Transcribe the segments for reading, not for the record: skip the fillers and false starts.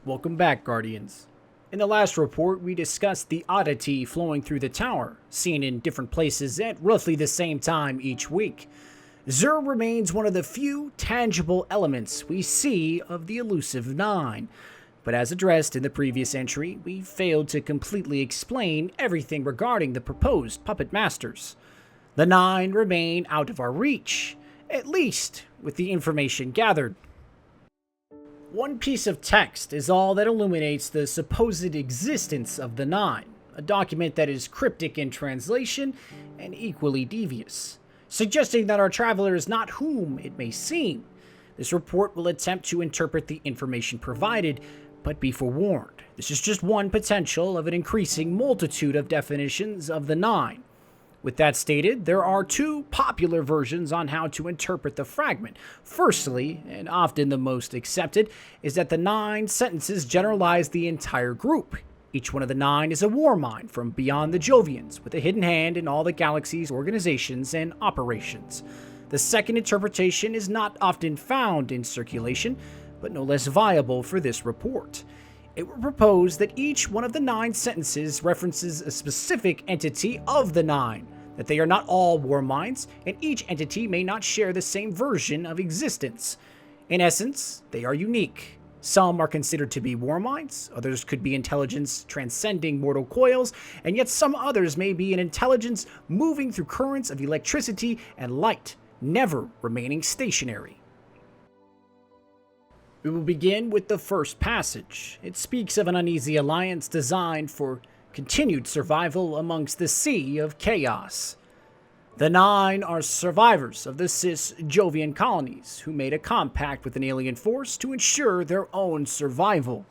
Welcome back, Guardians. In the last report, we discussed the oddity flowing through the tower, seen in different places at roughly the same time each week. Xur remains one of the few tangible elements we see of the elusive Nine, but as addressed in the previous entry, we failed to completely explain everything regarding the proposed puppet masters. The Nine remain out of our reach, at least with the information gathered. One piece of text is all that illuminates the supposed existence of the Nine, a document that is cryptic in translation and equally devious, suggesting that our traveler is not whom it may seem. This report will attempt to interpret the information provided, but be forewarned. This is just one potential of an increasing multitude of definitions of the Nine. With that stated, there are two popular versions on how to interpret the fragment. Firstly, and often the most accepted, is that the Nine sentences generalize the entire group. Each one of the Nine is a war mind from beyond the Jovians, with a hidden hand in all the galaxy's organizations and operations. The second interpretation is not often found in circulation, but no less viable for this report. It will propose that each one of the Nine sentences references a specific entity of the Nine, that they are not all war minds, and each entity may not share the same version of existence. In essence, they are unique. Some are considered to be war minds, others could be intelligence transcending mortal coils, and yet some others may be an intelligence moving through currents of electricity and light, never remaining stationary. We will begin with the first passage. It speaks of an uneasy alliance designed for continued survival amongst the sea of chaos. The Nine are survivors of the cis-Jovian colonies who made a compact with an alien force to ensure their own survival.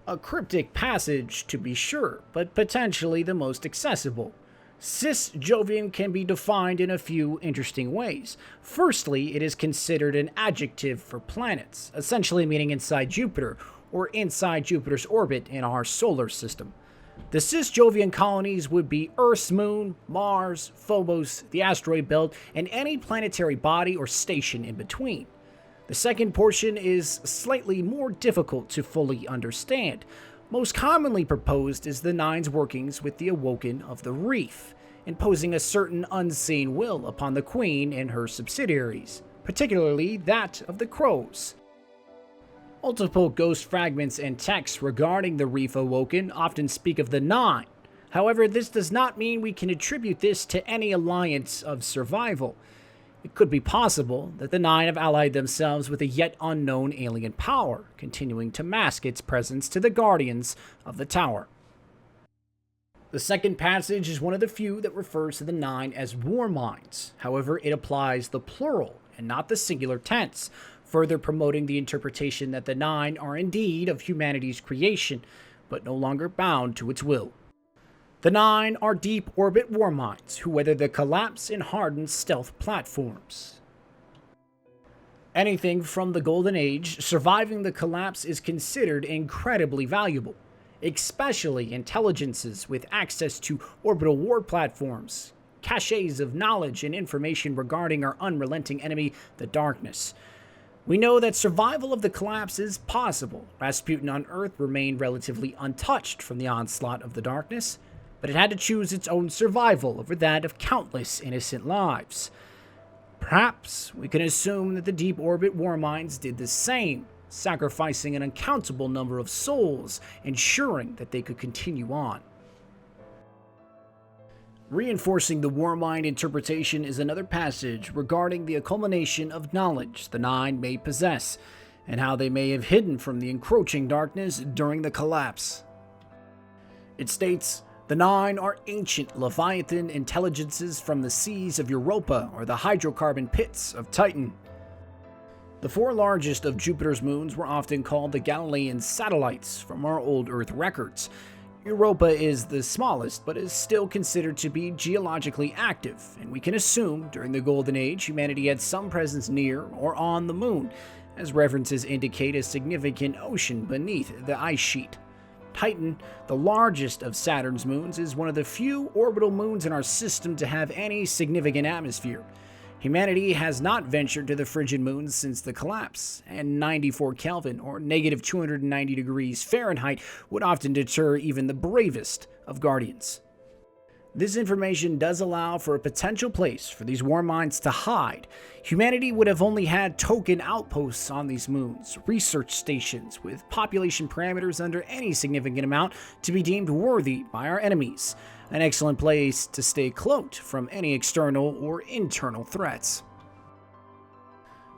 A cryptic passage, to be sure, but potentially the most accessible. Cis-Jovian can be defined in a few interesting ways. Firstly, it is considered an adjective for planets, essentially meaning inside Jupiter, or inside Jupiter's orbit in our solar system. The cis-Jovian colonies would be Earth's moon, Mars, Phobos, the asteroid belt, and any planetary body or station in between. The second portion is slightly more difficult to fully understand. Most commonly proposed is the Nine's workings with the Awoken of the Reef, imposing a certain unseen will upon the Queen and her subsidiaries, particularly that of the Crows. Multiple ghost fragments and texts regarding the Reef Awoken often speak of the Nine. However, this does not mean we can attribute this to any alliance of survival. It could be possible that the Nine have allied themselves with a yet unknown alien power, continuing to mask its presence to the Guardians of the Tower. The second passage is one of the few that refers to the Nine as war minds. However, it applies the plural and not the singular tense, further promoting the interpretation that the Nine are indeed of humanity's creation, but no longer bound to its will. The Nine are deep orbit war minds who weather the collapse in hardened stealth platforms. Anything from the Golden Age surviving the collapse is considered incredibly valuable, especially intelligences with access to orbital war platforms, caches of knowledge and information regarding our unrelenting enemy, the Darkness. We know that survival of the collapse is possible. Rasputin on Earth remained relatively untouched from the onslaught of the Darkness, but it had to choose its own survival over that of countless innocent lives. Perhaps we can assume that the deep orbit war minds did the same, sacrificing an uncountable number of souls, ensuring that they could continue on. Reinforcing the war mind interpretation is another passage regarding the accumulation of knowledge the Nine may possess, and how they may have hidden from the encroaching darkness during the collapse. It states, the Nine are ancient Leviathan intelligences from the seas of Europa or the hydrocarbon pits of Titan. The four largest of Jupiter's moons were often called the Galilean satellites from our old Earth records. Europa is the smallest, but is still considered to be geologically active, and we can assume during the Golden Age humanity had some presence near or on the moon, as references indicate a significant ocean beneath the ice sheet. Titan, the largest of Saturn's moons, is one of the few orbital moons in our system to have any significant atmosphere. Humanity has not ventured to the frigid moon since the collapse, and 94 Kelvin or negative 290 degrees Fahrenheit would often deter even the bravest of guardians. This information does allow for a potential place for these war mines to hide. Humanity would have only had token outposts on these moons, research stations with population parameters under any significant amount to be deemed worthy by our enemies. An excellent place to stay cloaked from any external or internal threats.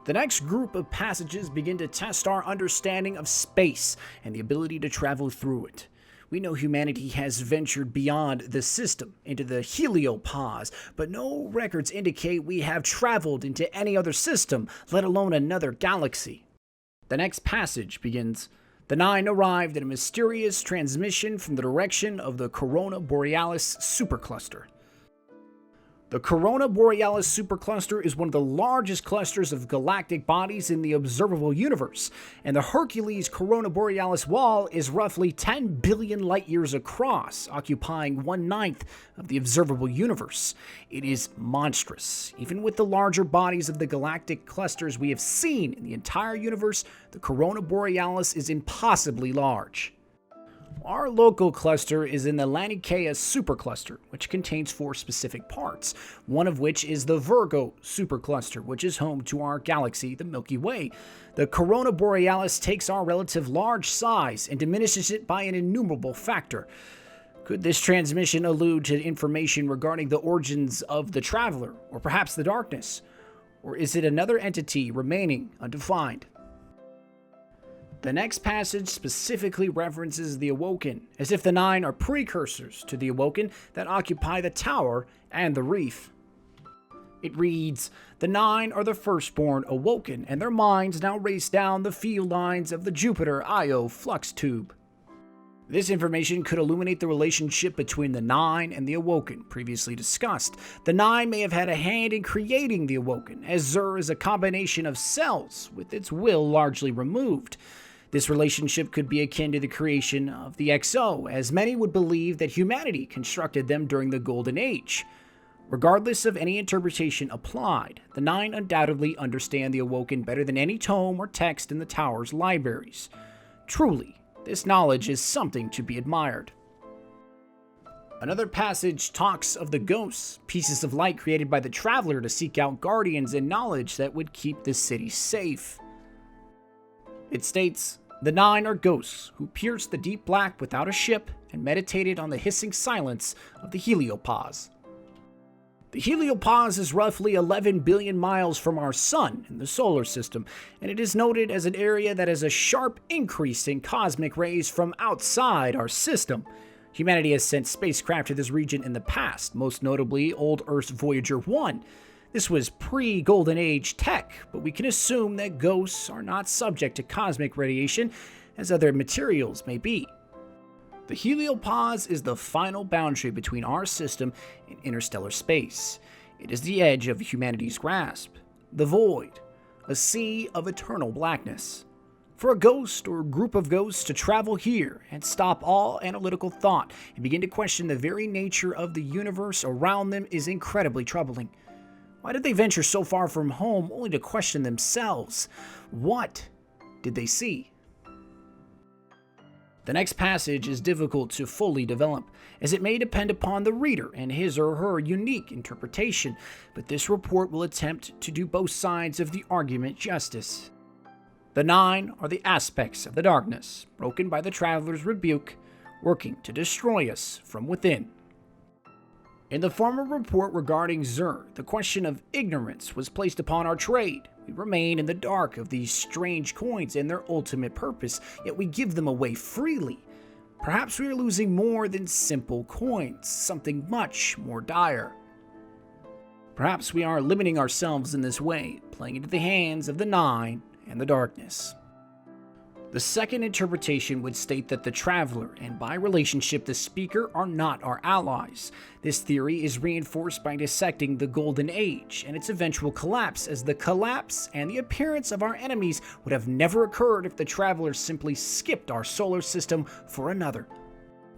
The next group of passages begin to test our understanding of space and the ability to travel through it. We know humanity has ventured beyond the system, into the heliopause, but no records indicate we have traveled into any other system, let alone another galaxy. The next passage begins, "The Nine arrived at a mysterious transmission from the direction of the Corona Borealis supercluster." The Corona Borealis supercluster is one of the largest clusters of galactic bodies in the observable universe, and the Hercules Corona Borealis wall is roughly 10 billion light-years across, occupying 1/9 of the observable universe. It is monstrous. Even with the larger bodies of the galactic clusters we have seen in the entire universe, the Corona Borealis is impossibly large. Our local cluster is in the Laniakea supercluster, which contains 4 specific parts, one of which is the Virgo supercluster, which is home to our galaxy, the Milky Way. The Corona Borealis takes our relative large size and diminishes it by an innumerable factor. Could this transmission allude to information regarding the origins of the Traveler, or perhaps the darkness? Or is it another entity remaining undefined? The next passage specifically references the Awoken, as if the Nine are precursors to the Awoken that occupy the Tower and the Reef. It reads, "The Nine are the firstborn Awoken, and their minds now race down the field lines of the Jupiter Io flux tube." This information could illuminate the relationship between the Nine and the Awoken, previously discussed. The Nine may have had a hand in creating the Awoken, as Zur is a combination of cells, with its will largely removed. This relationship could be akin to the creation of the XO, as many would believe that humanity constructed them during the Golden Age. Regardless of any interpretation applied, the Nine undoubtedly understand the Awoken better than any tome or text in the Tower's libraries. Truly, this knowledge is something to be admired. Another passage talks of the ghosts, pieces of light created by the Traveler to seek out guardians and knowledge that would keep the city safe. It states, "The Nine are ghosts who pierced the deep black without a ship and meditated on the hissing silence of the heliopause." The heliopause is roughly 11 billion miles from our sun in the solar system, and it is noted as an area that has a sharp increase in cosmic rays from outside our system. Humanity has sent spacecraft to this region in the past, most notably Old Earth's Voyager 1. This was pre-Golden Age tech, but we can assume that ghosts are not subject to cosmic radiation as other materials may be. The heliopause is the final boundary between our system and interstellar space. It is the edge of humanity's grasp, the void, a sea of eternal blackness. For a ghost or group of ghosts to travel here and stop all analytical thought and begin to question the very nature of the universe around them is incredibly troubling. Why did they venture so far from home only to question themselves? What did they see? The next passage is difficult to fully develop, as it may depend upon the reader and his or her unique interpretation, but this report will attempt to do both sides of the argument justice. The Nine are the aspects of the darkness, broken by the Traveler's rebuke, working to destroy us from within. In the former report regarding Zur, the question of ignorance was placed upon our trade. We remain in the dark of these strange coins and their ultimate purpose, yet we give them away freely. Perhaps we are losing more than simple coins, something much more dire. Perhaps we are limiting ourselves in this way, playing into the hands of the Nine and the darkness. The second interpretation would state that the Traveler, and by relationship the Speaker, are not our allies. This theory is reinforced by dissecting the Golden Age and its eventual collapse, as the collapse and the appearance of our enemies would have never occurred if the Traveler simply skipped our solar system for another.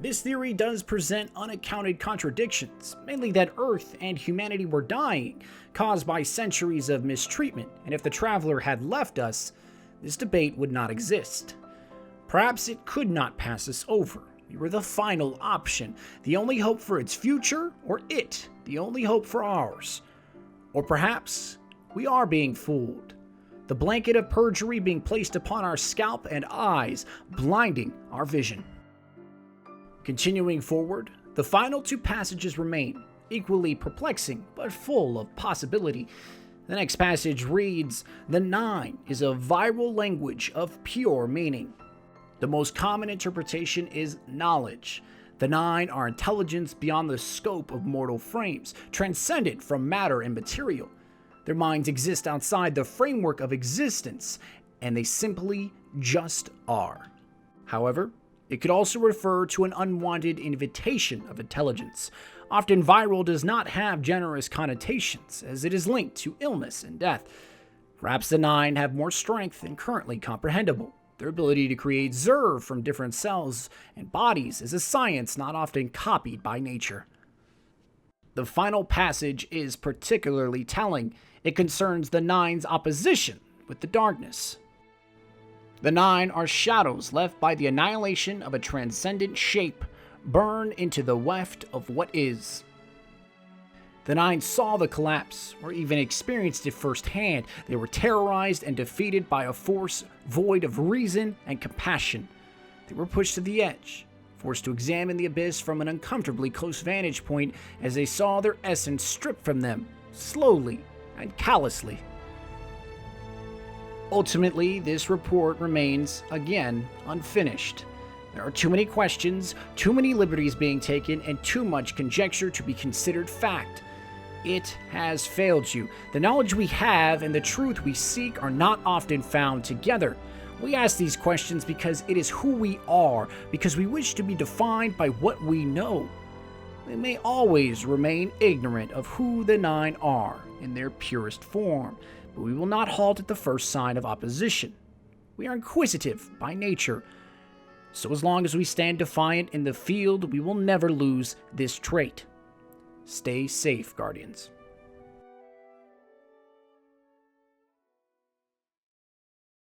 This theory does present unaccounted contradictions, mainly that Earth and humanity were dying, caused by centuries of mistreatment, and if the traveler had left us, this debate would not exist. Perhaps it could not pass us over. We were the final option, the only hope for its future, or it, the only hope for ours. Or perhaps we are being fooled. The blanket of perjury being placed upon our scalp and eyes, blinding our vision. Continuing forward, the final two passages remain, equally perplexing but full of possibility. The next passage reads, "The Nine is a viral language of pure meaning. The most common interpretation is knowledge. The Nine are intelligence beyond the scope of mortal frames, transcendent from matter and material. Their minds exist outside the framework of existence, and they simply just are." However, it could also refer to an unwanted invitation of intelligence. Often viral does not have generous connotations, as it is linked to illness and death. Perhaps the Nine have more strength than currently comprehensible. Their ability to create Zerv from different cells and bodies is a science not often copied by nature. The final passage is particularly telling. It concerns the Nine's opposition with the darkness. The Nine are shadows left by the annihilation of a transcendent shape, burned into the weft of what is. The Nine saw the collapse, or even experienced it firsthand. They were terrorized and defeated by a force void of reason and compassion. They were pushed to the edge, forced to examine the abyss from an uncomfortably close vantage point as they saw their essence stripped from them, slowly and callously. Ultimately, this report remains, again, unfinished. There are too many questions, too many liberties being taken, and too much conjecture to be considered fact. It has failed you. The knowledge we have and the truth we seek are not often found together. We ask these questions because it is who we are, because we wish to be defined by what we know. We may always remain ignorant of who the Nine are in their purest form, but we will not halt at the first sign of opposition. We are inquisitive by nature, so as long as we stand defiant in the field, we will never lose this trait. Stay safe, Guardians.